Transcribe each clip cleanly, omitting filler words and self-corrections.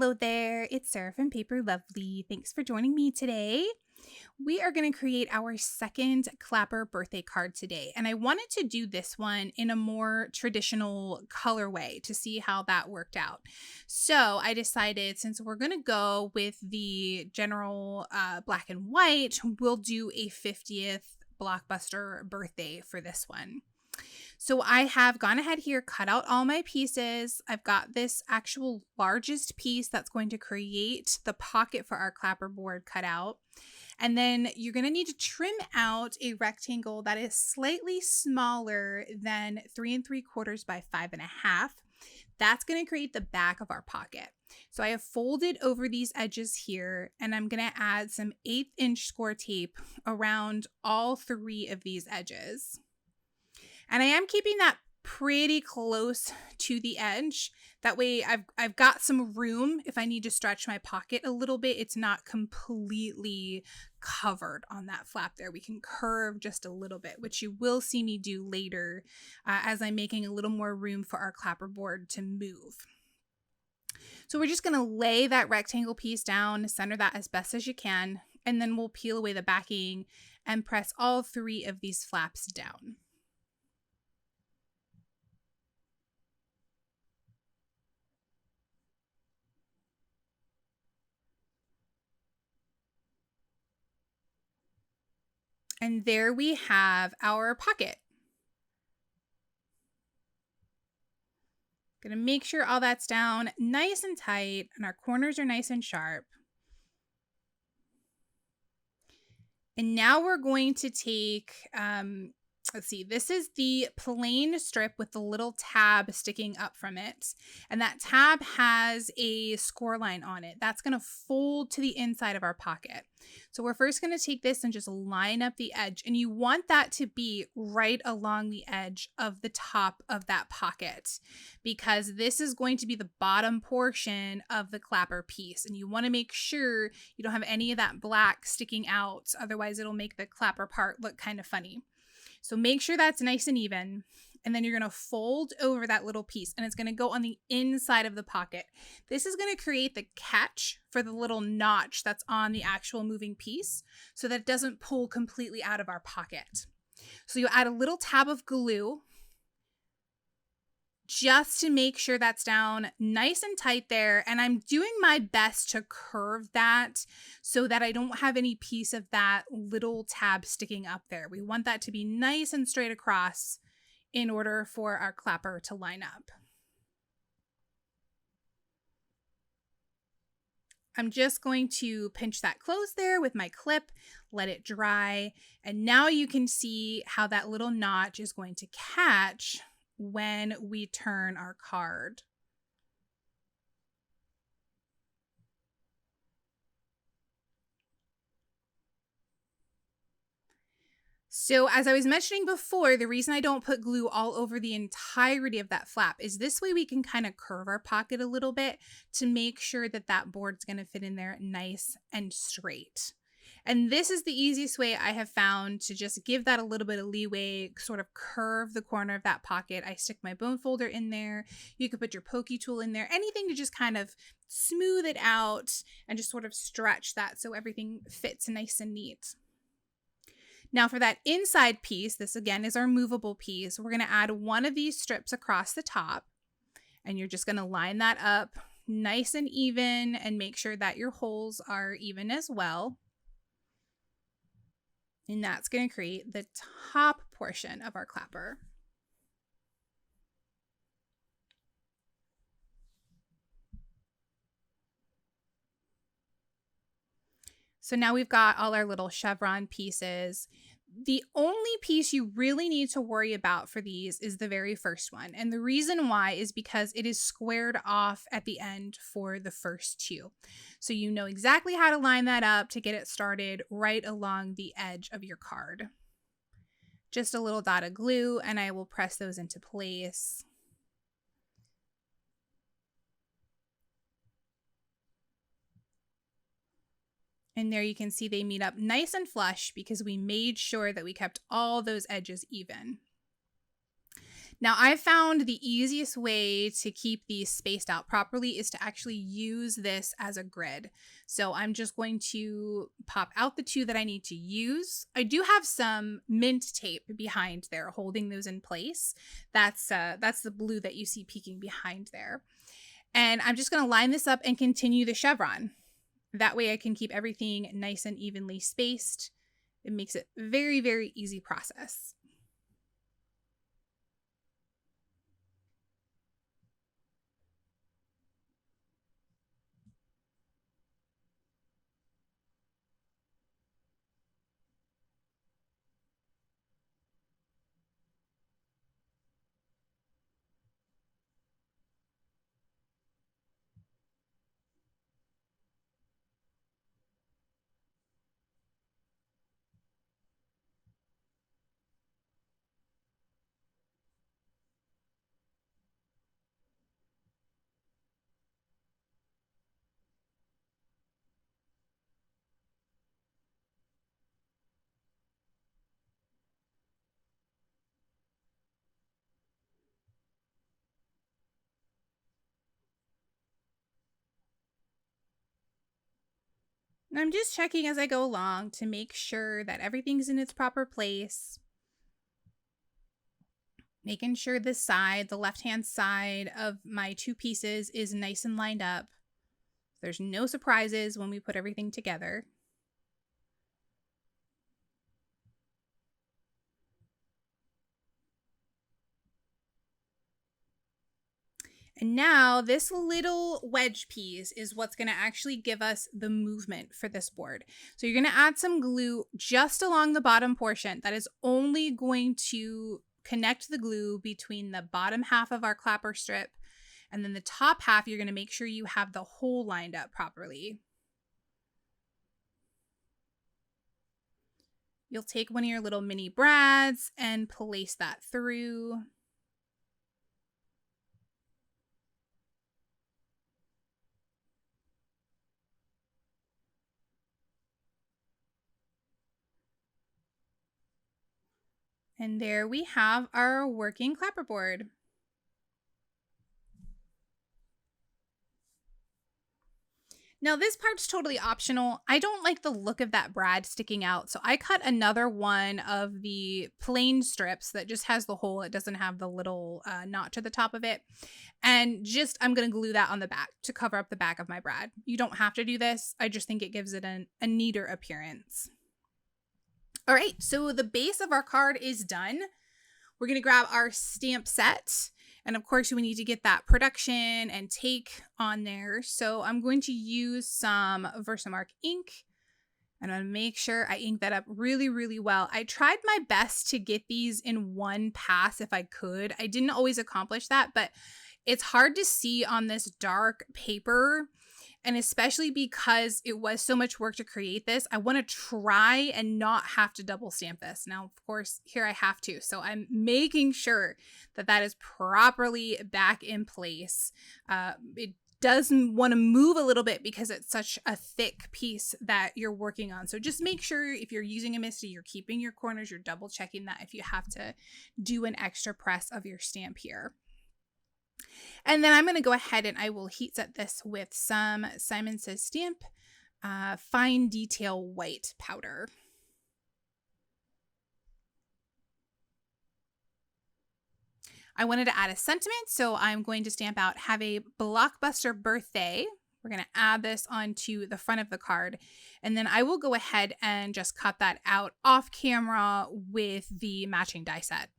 Hello there, it's Sarah from Paper Lovely. Thanks for joining me today. We are going to create our second Clapper birthday card today, and I wanted to do this one in a more traditional colorway to see how that worked out. So I decided, since we're going to go with the general black and white, we'll do a 50th Blockbuster birthday for this one. So I have gone ahead here, cut out all my pieces. I've got this actual largest piece that's going to create the pocket for our clapperboard cut out. And then you're going to need to trim out a rectangle that is slightly smaller than 3 3/4 by 5.5. That's going to create the back of our pocket. So I have folded over these edges here, and I'm going to add some 1/8 inch Scor-Tape around all 3 of these edges. And I am keeping that pretty close to the edge. That way I've got some room if I need to stretch my pocket a little bit. It's not completely covered on that flap there. We can curve just a little bit, which you will see me do later as I'm making a little more room for our clapperboard to move. So we're just going to lay that rectangle piece down, center that as best as you can, and then we'll peel away the backing and press all 3 of these flaps down. And there we have our pocket. Gonna make sure all that's down nice and tight and our corners are nice and sharp. And now we're going to take, let's see, this is the plain strip with the little tab sticking up from it. And that tab has a score line on it. That's going to fold to the inside of our pocket. So we're first going to take this and just line up the edge. And you want that to be right along the edge of the top of that pocket, because this is going to be the bottom portion of the clapper piece. And you want to make sure you don't have any of that black sticking out. Otherwise, it'll make the clapper part look kind of funny. So make sure that's nice and even, and then you're going to fold over that little piece, and it's going to go on the inside of the pocket. This is going to create the catch for the little notch that's on the actual moving piece so that it doesn't pull completely out of our pocket. So you add a little tab of glue just to make sure that's down nice and tight there. And I'm doing my best to curve that so that I don't have any piece of that little tab sticking up there. We want that to be nice and straight across in order for our clapper to line up. I'm just going to pinch that close there with my clip, let it dry. And now you can see how that little notch is going to catch when we turn our card. So as I was mentioning before, the reason I don't put glue all over the entirety of that flap is this way we can kind of curve our pocket a little bit to make sure that that board's going to fit in there nice and straight. And this is the easiest way I have found to just give that a little bit of leeway, sort of curve the corner of that pocket. I stick my bone folder in there. You could put your pokey tool in there, anything to just kind of smooth it out and just sort of stretch that so everything fits nice and neat. Now for that inside piece, this again is our movable piece. We're going to add one of these strips across the top, and you're just going to line that up nice and even and make sure that your holes are even as well. And that's going to create the top portion of our clapper. So now we've got all our little chevron pieces. The only piece you really need to worry about for these is the very first one. And the reason why is because it is squared off at the end for the first 2. So you know exactly how to line that up to get it started right along the edge of your card. Just a little dot of glue, and I will press those into place. And there you can see they meet up nice and flush because we made sure that we kept all those edges even. Now, I found the easiest way to keep these spaced out properly is to actually use this as a grid. So I'm just going to pop out the two that I need to use. I do have some mint tape behind there holding those in place. That's the blue that you see peeking behind there. And I'm just going to line this up and continue the chevron. That way I can keep everything nice and evenly spaced. It makes it very, very easy process. And I'm just checking as I go along to make sure that everything's in its proper place. Making sure this side, the left-hand side of my two pieces, is nice and lined up. There's no surprises when we put everything together. And now this little wedge piece is what's going to actually give us the movement for this board. So you're going to add some glue just along the bottom portion. That is only going to connect the glue between the bottom half of our clapper strip and then the top half. You're going to make sure you have the hole lined up properly. You'll take one of your little mini brads and place that through. And there we have our working clapperboard. Now this part's totally optional. I don't like the look of that brad sticking out, so I cut another one of the plain strips that just has the hole. It doesn't have the little notch at the top of it. And I'm going to glue that on the back to cover up the back of my brad. You don't have to do this. I just think it gives it a neater appearance. All right, so the base of our card is done. We're going to grab our stamp set. And of course, we need to get that production and take on there. So I'm going to use some Versamark ink. And I'm going to make sure I ink that up really, really well. I tried my best to get these in one pass if I could. I didn't always accomplish that, but it's hard to see on this dark paper. And especially because it was so much work to create this, I want to try and not have to double stamp this. Now, of course, here I have to. So I'm making sure that that is properly back in place. It does want to move a little bit because it's such a thick piece that you're working on. So just make sure if you're using a MISTI, you're keeping your corners, you're double checking that if you have to do an extra press of your stamp here. And then I'm going to go ahead and I will heat set this with some Simon Says Stamp Fine Detail White powder. I wanted to add a sentiment, so I'm going to stamp out "Have a Blockbuster Birthday." We're going to add this onto the front of the card. And then I will go ahead and just cut that out off camera with the matching die set.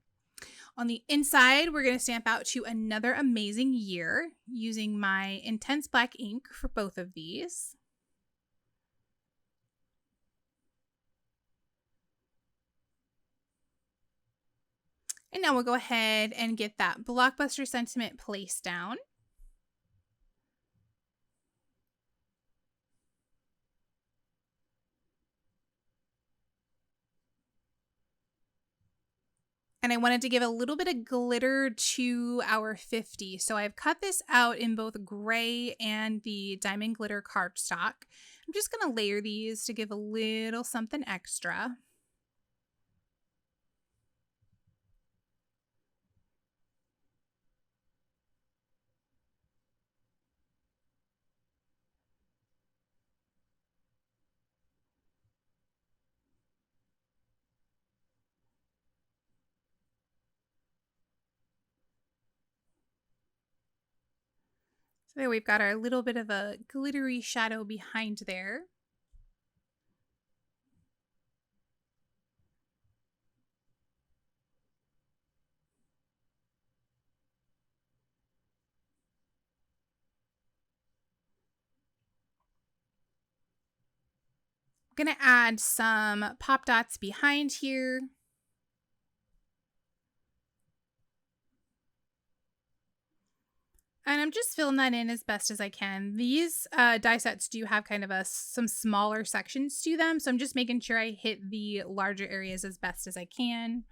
On the inside, we're going to stamp out "To Another Amazing Year" using my Intense Black ink for both of these. And now we'll go ahead and get that Blockbuster sentiment placed down. And I wanted to give a little bit of glitter to our 50. So I've cut this out in both gray and the diamond glitter cardstock. I'm just going to layer these to give a little something extra. So there we've got our little bit of a glittery shadow behind there. I'm going to add some pop dots behind here. And I'm just filling that in as best as I can. These die sets do have kind of some smaller sections to them, so I'm just making sure I hit the larger areas as best as I can.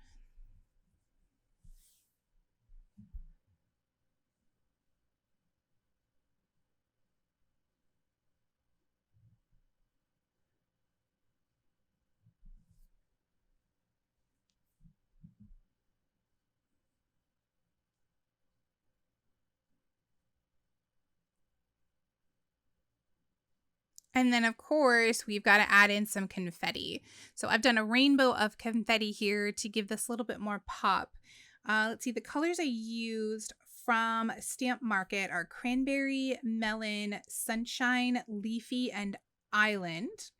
And then, of course, we've got to add in some confetti. So I've done a rainbow of confetti here to give this a little bit more pop. Let's see, the colors I used from Stamp Market are cranberry, melon, sunshine, leafy, and island.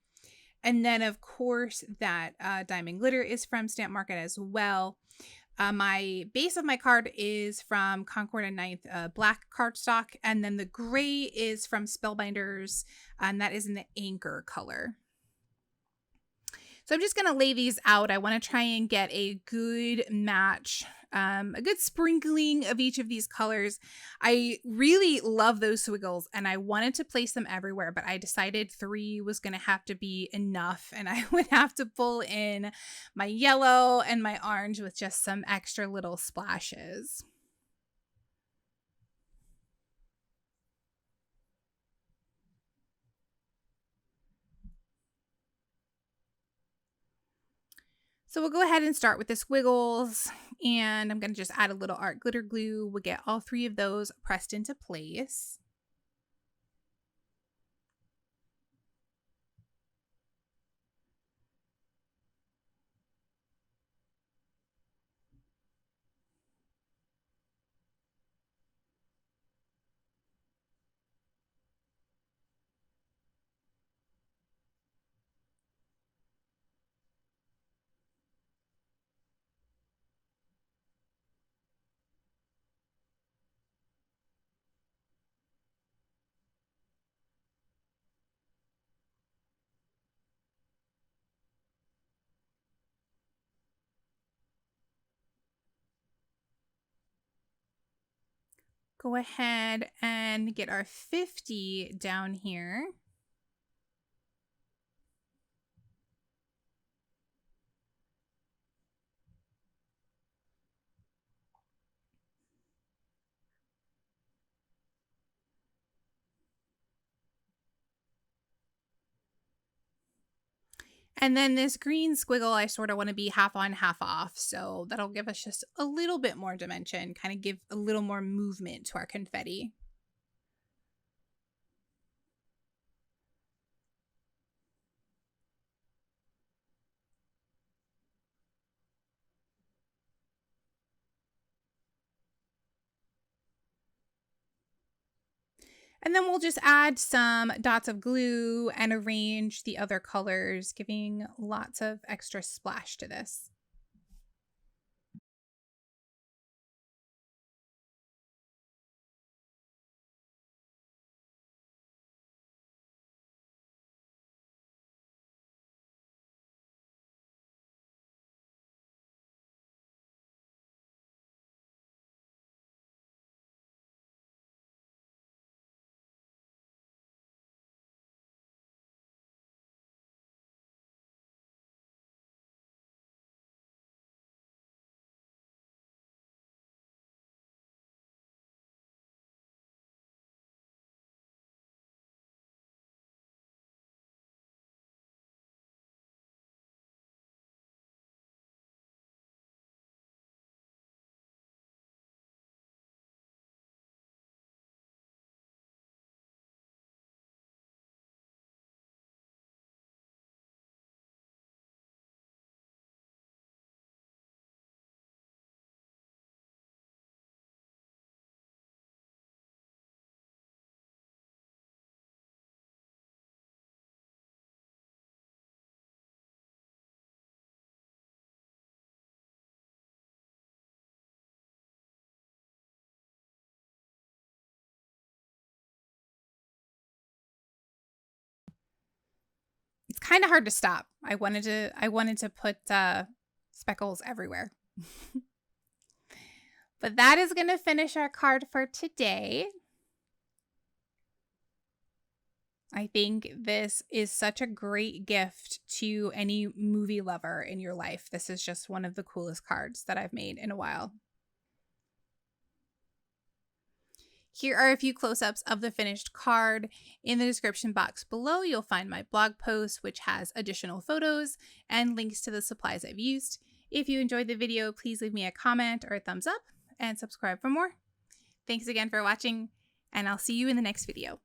And then, of course, that diamond glitter is from Stamp Market as well. My base of my card is from Concord and Ninth black cardstock, and then the gray is from Spellbinders, and that is in the Anchor color. So I'm just going to lay these out. I want to try and get a good match, a good sprinkling of each of these colors. I really love those squiggles and I wanted to place them everywhere, but I decided 3 was going to have to be enough and I would have to pull in my yellow and my orange with just some extra little splashes. So we'll go ahead and start with the squiggles, and I'm going to just add a little art glitter glue. We'll get all 3 of those pressed into place. Go ahead and get our 50 down here. And then this green squiggle, I sort of want to be half on, half off. So that'll give us just a little bit more dimension, kind of give a little more movement to our confetti. And then we'll just add some dots of glue and arrange the other colors, giving lots of extra splash to this. it's kind of hard to stop. I wanted to put speckles everywhere. But that is going to finish our card for today. I think this is such a great gift to any movie lover in your life. This is just one of the coolest cards that I've made in a while. Here are a few close-ups of the finished card. In the description box below, you'll find my blog post, which has additional photos and links to the supplies I've used. If you enjoyed the video, please leave me a comment or a thumbs up and subscribe for more. Thanks again for watching, and I'll see you in the next video.